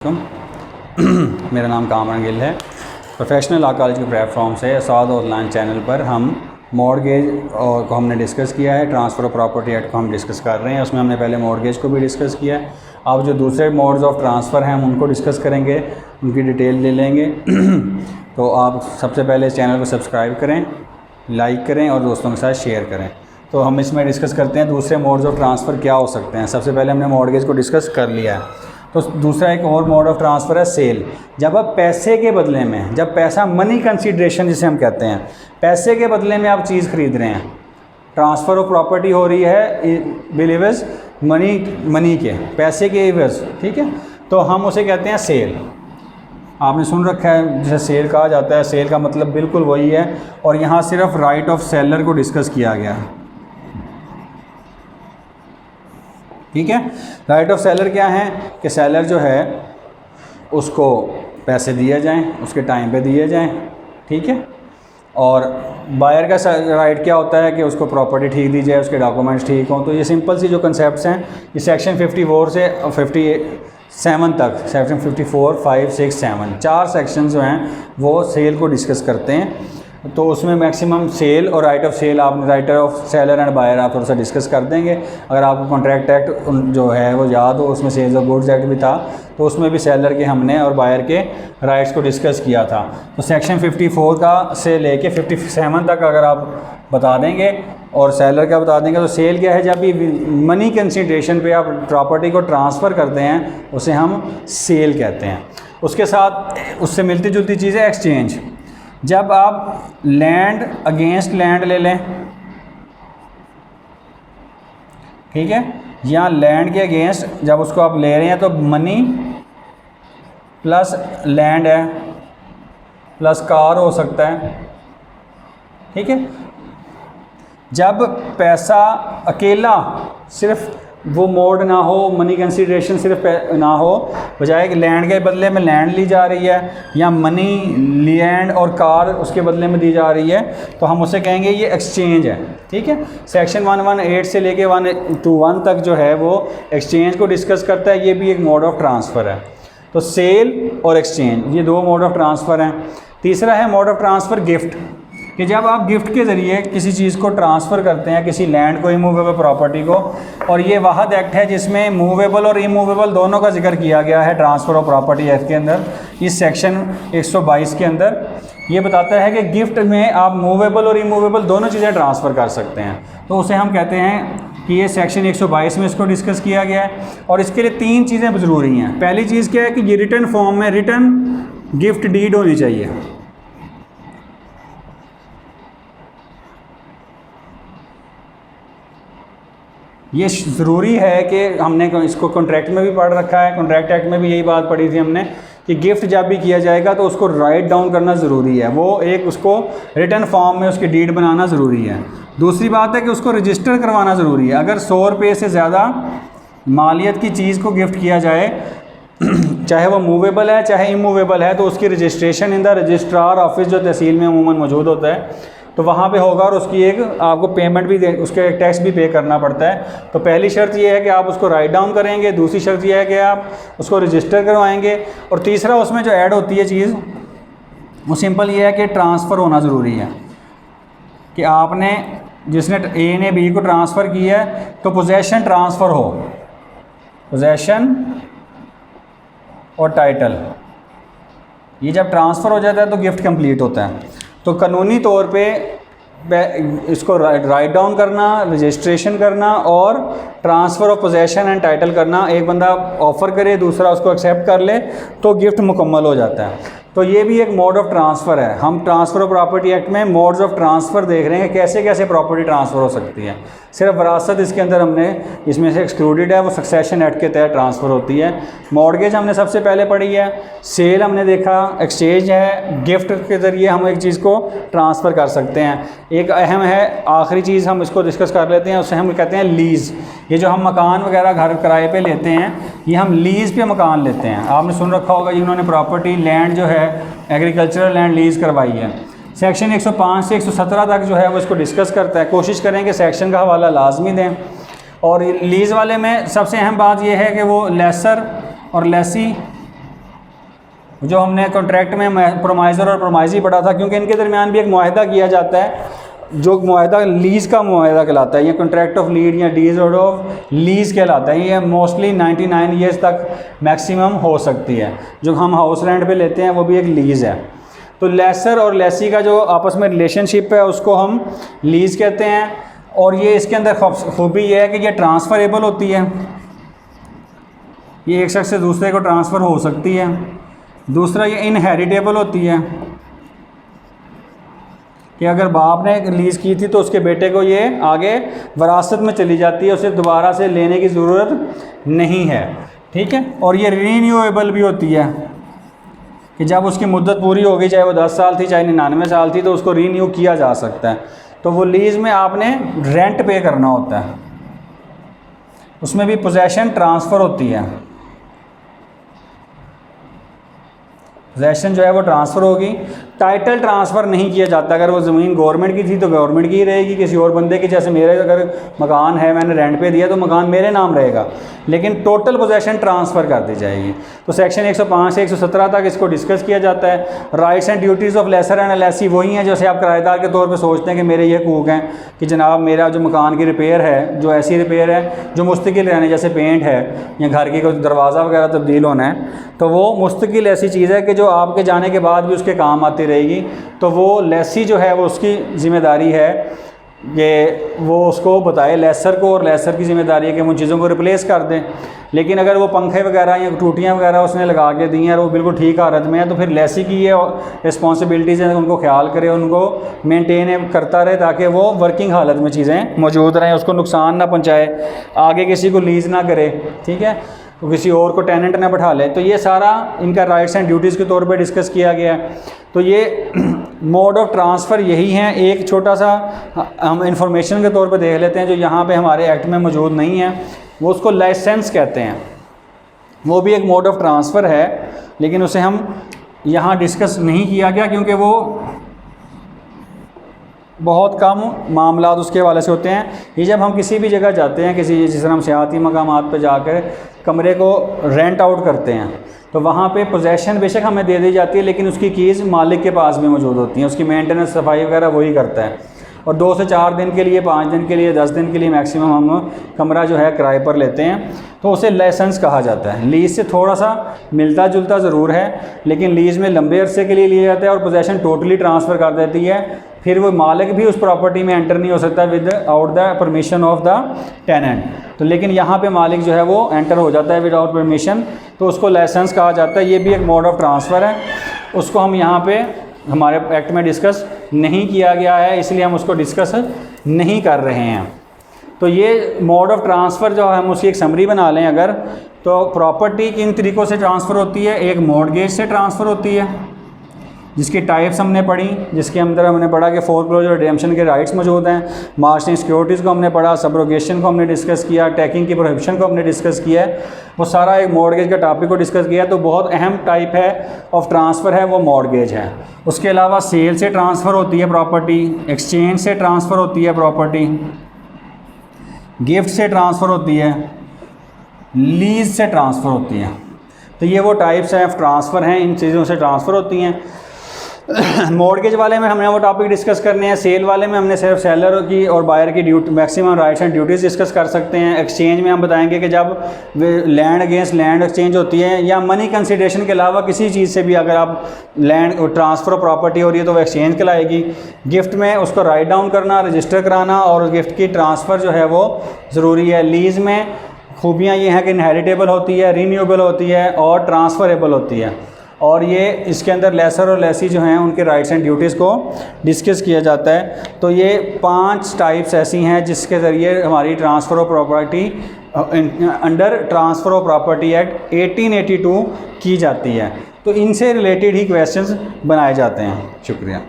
मेरा नाम कामरान गिल है। प्रोफेशनल लॉ कॉलेज के प्लेटफॉर्म से असाद ऑनलाइन चैनल पर हम मॉर्गेज को हमने डिस्कस किया है, ट्रांसफ़र ऑफ प्रॉपर्टी एक्ट को हम डिस्कस कर रहे हैं। उसमें हमने पहले मॉर्गेज को भी डिस्कस किया है। अब जो दूसरे मोड्स ऑफ ट्रांसफ़र हैं हम उनको डिस्कस करेंगे, उनकी डिटेल ले लेंगे। तो आप सबसे पहले इस चैनल को सब्सक्राइब करें, लाइक करें और दोस्तों के साथ शेयर करें। तो हम इसमें डिस्कस करते हैं दूसरे मोड्स ऑफ ट्रांसफ़र क्या हो सकते हैं। सबसे पहले हमने मॉर्गेज को डिस्कस कर लिया है। तो दूसरा एक और मोड ऑफ ट्रांसफ़र है सेल। जब आप पैसे के बदले में, जब पैसा मनी कंसीडरेशन जिसे हम कहते हैं, पैसे के बदले में आप चीज़ ख़रीद रहे हैं, ट्रांसफ़र ऑफ प्रॉपर्टी हो रही है बिलीवर्स मनी के, पैसे के एवज, ठीक है। तो हम उसे कहते हैं सेल। आपने सुन रखा है जिसे सेल कहा जाता है। सेल का मतलब बिल्कुल वही है। और यहाँ सिर्फ राइट ऑफ सेलर को डिस्कस किया गया है, ठीक है। राइट ऑफ सेलर क्या है कि सेलर जो है उसको पैसे दिए जाएं, उसके टाइम पे दिए जाएं, ठीक है। और बायर का राइट क्या होता है कि उसको प्रॉपर्टी ठीक दी जाए, उसके डॉक्यूमेंट्स ठीक हों। तो ये सिंपल सी जो कंसेप्ट्स हैं, ये सेक्शन 54 से 57 तक, सेक्शन 54, 5, 6, 7 4 सेक्शन जो हैं वो सेल को डिस्कस करते हैं। तो उसमें मैक्सिमम सेल और राइट ऑफ सेल, आप right of seller and buyer आप थोड़ा सा डिस्कस कर देंगे। अगर आपको कॉन्ट्रैक्ट एक्ट जो है वो याद हो, उसमें सेल्स ऑफ गुड्स एक्ट भी था, तो उसमें भी सेलर के हमने और बायर के राइट्स को डिस्कस किया था। तो सेक्शन 54 का से लेके 57 तक अगर आप बता देंगे और सेलर का बता देंगे। तो सेल क्या है, जब भी मनी कंसिडरेशन पे आप प्रॉपर्टी को ट्रांसफ़र करते हैं उसे हम सेल कहते हैं। उसके साथ उससे मिलती जुलती चीज़ है एक्सचेंज। जब आप लैंड अगेंस्ट लैंड ले लें, ठीक है, या लैंड के अगेंस्ट जब उसको आप ले रहे हैं तो मनी प्लस लैंड है प्लस कार हो सकता है, ठीक है। जब पैसा अकेला सिर्फ वो मोड ना हो, मनी कंसीडरेशन सिर्फ ना हो, बजाय कि लैंड के बदले में लैंड ली जा रही है या मनी लैंड और कार उसके बदले में दी जा रही है, तो हम उसे कहेंगे ये एक्सचेंज है, ठीक है। सेक्शन 118 से लेके 121 तक जो है वो एक्सचेंज को डिस्कस करता है। ये भी एक मोड ऑफ ट्रांसफ़र है। तो सेल और एक्सचेंज ये दो मोड ऑफ ट्रांसफ़र हैं। तीसरा है मोड ऑफ ट्रांसफ़र गिफ्ट, कि जब आप गिफ्ट के ज़रिए किसी चीज़ को ट्रांसफ़र करते हैं, किसी लैंड को, इमूवेबल प्रॉपर्टी को। और ये वाहद एक्ट है जिसमें मूवेबल और इमूवेबल दोनों का जिक्र किया गया है ट्रांसफ़र ऑफ प्रॉपर्टी एक्ट के अंदर। इस सेक्शन 122 के अंदर ये बताता है कि गिफ्ट में आप मूवेबल और इमूवेबल दोनों चीज़ें ट्रांसफ़र कर सकते हैं। तो उसे हम कहते हैं कि ये सेक्शन 122 में इसको डिस्कस किया गया है। और इसके लिए 3 चीज़ें ज़रूरी हैं। पहली चीज़ क्या है कि ये रिटन फॉर्म में रिटन गिफ्ट डीड होनी चाहिए। ये ज़रूरी है कि हमने इसको कॉन्ट्रैक्ट में भी पढ़ रखा है। कॉन्ट्रैक्ट एक्ट में भी यही बात पढ़ी थी हमने कि गिफ्ट जब भी किया जाएगा तो उसको राइट डाउन करना ज़रूरी है। वो एक उसको रिटन फॉर्म में उसकी डीड बनाना ज़रूरी है। दूसरी बात है कि उसको रजिस्टर करवाना ज़रूरी है। अगर 100 रुपये से ज़्यादा मालियत की चीज़ को गिफ्ट किया जाए, चाहे वो मूवेबल है चाहे इमूवेबल है, तो उसकी registration in the registrar office जो तहसील में अमूमन मौजूद होता है, तो वहाँ पे होगा। और उसकी एक आपको पेमेंट भी उसके टैक्स भी पे करना पड़ता है। तो पहली शर्त ये है कि आप उसको राइट डाउन करेंगे। दूसरी शर्त ये है कि आप उसको रजिस्टर करवाएंगे। और तीसरा उसमें जो ऐड होती है चीज़ वो सिंपल ये है कि ट्रांसफ़र होना ज़रूरी है, कि आपने जिसने ए ने बी को ट्रांसफ़र किया है तो पोजेसन ट्रांसफ़र हो, पोजेसन और टाइटल, ये जब ट्रांसफ़र हो जाता है तो गिफ्ट कंप्लीट होता है। तो कानूनी तौर पे इसको राइट डाउन करना, रजिस्ट्रेशन करना और transfer of possession and title करना, एक बंदा ऑफ़र करे दूसरा उसको एक्सेप्ट कर ले तो गिफ्ट मुकम्मल हो जाता है। तो ये भी एक मोड ऑफ ट्रांसफ़र है। हम ट्रांसफ़र ऑफ प्रॉपर्टी एक्ट में मोड्स ऑफ ट्रांसफ़र देख रहे हैं, कैसे कैसे प्रॉपर्टी ट्रांसफ़र हो सकती है। सिर्फ विरासत इसके अंदर हमने इसमें से एक्सक्लूडेड है, वो सक्सेशन एक्ट के तहत ट्रांसफ़र होती है। मॉर्गेज हमने सबसे पहले पढ़ी है, सेल हमने देखा, एक्सचेंज है, गिफ्ट के ज़रिए हम एक चीज़ को ट्रांसफ़र कर सकते हैं। एक अहम है आखिरी चीज़, हम इसको डिस्कस कर लेते हैं, उसे हम कहते हैं लीज़। ये जो हम मकान वगैरह घर किराए पे लेते हैं, ये हम लीज़ पे मकान लेते हैं। आपने सुन रखा होगा जिन्होंने प्रॉपर्टी लैंड जो है एग्रीकल्चरल लैंड लीज़ करवाई है। सेक्शन 105 से 117 तक जो है वो इसको डिस्कस करता है। कोशिश करें कि सेक्शन का हवाला लाजमी दें। और लीज़ वाले में सबसे अहम बात यह है कि वो लेसर और लेसी जो हमने कॉन्ट्रैक्ट में प्रोमाइज़र और प्रोमाइज़ी पढ़ा था, क्योंकि इनके दरमियान भी एक मुआहदा किया जाता है जो मुआहदा लीज़ का मुआहदा कहलाता है, ये कॉन्ट्रैक्ट ऑफ लीड या डीज ऑफ लीज़ कहलाता है। ये मोस्टली 99 ईयर्स तक मैक्सिमम हो सकती है। जो हम हाउस रेंट पे लेते हैं वो भी एक लीज़ है। तो लेसर और लेसी का जो आपस में रिलेशनशिप है उसको हम लीज़ कहते हैं। और ये इसके अंदर खूबी ये है कि ये ट्रांसफ़रेबल होती है, ये एक शख्स से दूसरे को ट्रांसफ़र हो सकती है। दूसरा ये इनहेरिटेबल होती है कि अगर बाप ने लीज़ की थी तो उसके बेटे को ये आगे वरासत में चली जाती है, उसे दोबारा से लेने की ज़रूरत नहीं है, ठीक है। और ये रीन्यूएबल भी होती है कि जब उसकी मुद्दत पूरी हो गई, चाहे वो 10 साल थी चाहे 99 साल थी, तो उसको रीन्यू किया जा सकता है। तो वो लीज़ में आपने रेंट पे करना होता है, उसमें भी पोजेसन ट्रांसफ़र होती है। पोजेसन जो है वो ट्रांसफ़र होगी, टाइटल ट्रांसफ़र नहीं किया जाता। अगर वो ज़मीन गवर्नमेंट की थी तो गवर्नमेंट की ही रहेगी, किसी और बंदे की, जैसे मेरे अगर मकान है मैंने रेंट पे दिया तो मकान मेरे नाम रहेगा, लेकिन टोटल पोजेसन ट्रांसफ़र कर दी जाएगी। तो सेक्शन 105 से 117 तक इसको डिस्कस किया जाता है। Rights and duties of lessor and lessee वही हैं जैसे आप किराएदार के तौर पर सोचते हैं कि मेरे ये हकूक़ हैं कि जनाब मेरा जो मकान की रिपेयर है, जो ऐसी रिपेयर है जो मुस्तकिल रहने, जैसे पेंट है या घर की कोई दरवाज़ा वगैरह तब्दील होना है, तो वो मुस्तकिल ऐसी चीज़ है कि जो आपके जाने के बाद भी उसके काम आती रहेगी। तो वो लेसी जो है वो उसकी ज़िम्मेदारी है कि वो उसको बताए लेसर को, और लेसर की ज़िम्मेदारी है कि उन चीज़ों को रिप्लेस कर दें। लेकिन अगर वो पंखे वगैरह या टूटियाँ वगैरह उसने लगा के दी हैं और वो बिल्कुल ठीक हालत में है, तो फिर लेसी की ये रिस्पॉन्सिबिलिटीज़ हैं, उनको ख्याल करे, उनको मेंटेन करता रहे ताकि वो वर्किंग हालत में चीज़ें मौजूद रहें, उसको नुकसान ना पहुँचाए, आगे किसी को लीज़ ना करे, ठीक है, तो किसी और को टेनेंट ना बैठा ले। तो ये सारा इनका राइट्स एंड ड्यूटीज़ के तौर पे डिस्कस किया गया है। तो ये मोड ऑफ़ ट्रांसफ़र यही हैं। एक छोटा सा हम इंफॉर्मेशन के तौर पे देख लेते हैं जो यहाँ पे हमारे एक्ट में मौजूद नहीं है, वो उसको लाइसेंस कहते हैं। वो भी एक मोड ऑफ़ ट्रांसफ़र है, लेकिन उसे हम यहाँ डिस्कस नहीं किया गया क्योंकि वो बहुत कम मामला उसके हवाले से होते हैं। ये जब हम किसी भी जगह जाते हैं, किसी जिस तरह हम सियाती मकामात पर जाकर कमरे को रेंट आउट करते हैं, तो वहाँ पे पोजेसन बेशक हमें दे दी जाती है, लेकिन उसकी कीज़ मालिक के पास भी मौजूद होती हैं, उसकी मेंटेनेंस सफाई वगैरह वही करता है। और 2 से 4 दिन के लिए, 5 दिन के लिए, 10 दिन के लिए मैक्सिमम हम कमरा जो है किराए पर लेते हैं, तो उसे लाइसेंस कहा जाता है। लीज़ से थोड़ा सा मिलता जुलता ज़रूर है, लेकिन लीज़ में लंबे अरसे के लिए लिया जाता है और पोजेसन टोटली ट्रांसफ़र कर देती है। फिर वो मालिक भी उस प्रॉपर्टी में एंटर नहीं हो सकता without the permission of the tenant. तो लेकिन यहाँ पे मालिक जो है वो एंटर हो जाता है विदाउट परमिशन, तो उसको लाइसेंस कहा जाता है। ये भी एक मोड ऑफ़ ट्रांसफ़र है, उसको हम यहाँ पे हमारे एक्ट में डिस्कस नहीं किया गया है, इसलिए हम उसको डिस्कस नहीं कर रहे हैं। तो ये मोड ऑफ़ ट्रांसफ़र जो है हम उसकी एक समरी बना लें अगर, तो प्रॉपर्टी किन तरीक़ों से ट्रांसफ़र होती है। एक मॉर्गेज से ट्रांसफ़र होती है, जिसकी टाइप्स हमने पढ़ी, जिसके अंदर हमने पढ़ा कि फोरक्लोजर और रिडेम्पशन के राइट्स मौजूद हैं। मार्जिनल सिक्योरिटीज़ को हमने पढ़ा, सबरोगेशन को हमने डिस्कस किया, टैकिंग की प्रोहिबिशन को हमने डिस्कस किया है। वो सारा एक मॉर्गेज का टॉपिक को डिस्कस किया। तो बहुत अहम टाइप है ऑफ ट्रांसफ़र है वो मॉर्गेज है। उसके अलावा सेल से ट्रांसफ़र होती है प्रॉपर्टी, एक्सचेंज से ट्रांसफ़र होती है प्रॉपर्टी, गिफ्ट से ट्रांसफ़र होती है, लीज़ से ट्रांसफ़र होती है। तो ये वो टाइप्स ऑफ ट्रांसफ़र हैं, इन चीज़ों से ट्रांसफ़र होती हैं। मॉर्गेज वाले में हमने वो टॉपिक डिस्कस करने हैं। सेल वाले में हमने सिर्फ सेलर की और बायर की duty, maximum rights and duties discuss कर सकते हैं। एक्सचेंज में हम बताएंगे कि जब लैंड अगेंस्ट लैंड एक्सचेंज होती है या मनी कंसिडरेशन के अलावा किसी चीज़ से भी अगर आप लैंड ट्रांसफ़र ऑफ प्रॉपर्टी हो रही है तो वो एक्सचेंज कहलाएगी। गिफ्ट में उसको राइट डाउन करना, रजिस्टर कराना और गिफ्ट की ट्रांसफ़र जो है वो ज़रूरी है। लीज़ में खूबियाँ ये हैं कि इनहेरिटेबल होती है, रीन्यूएबल होती है और ट्रांसफ़रेबल होती है। और ये इसके अंदर लेसर और लेसी जो हैं उनके राइट्स एंड ड्यूटीज़ को डिस्कस किया जाता है। तो ये 5 टाइप्स ऐसी हैं जिसके ज़रिए हमारी transfer of property under transfer of property act 1882 की जाती है। तो इनसे रिलेटेड ही क्वेश्चंस बनाए जाते हैं। शुक्रिया।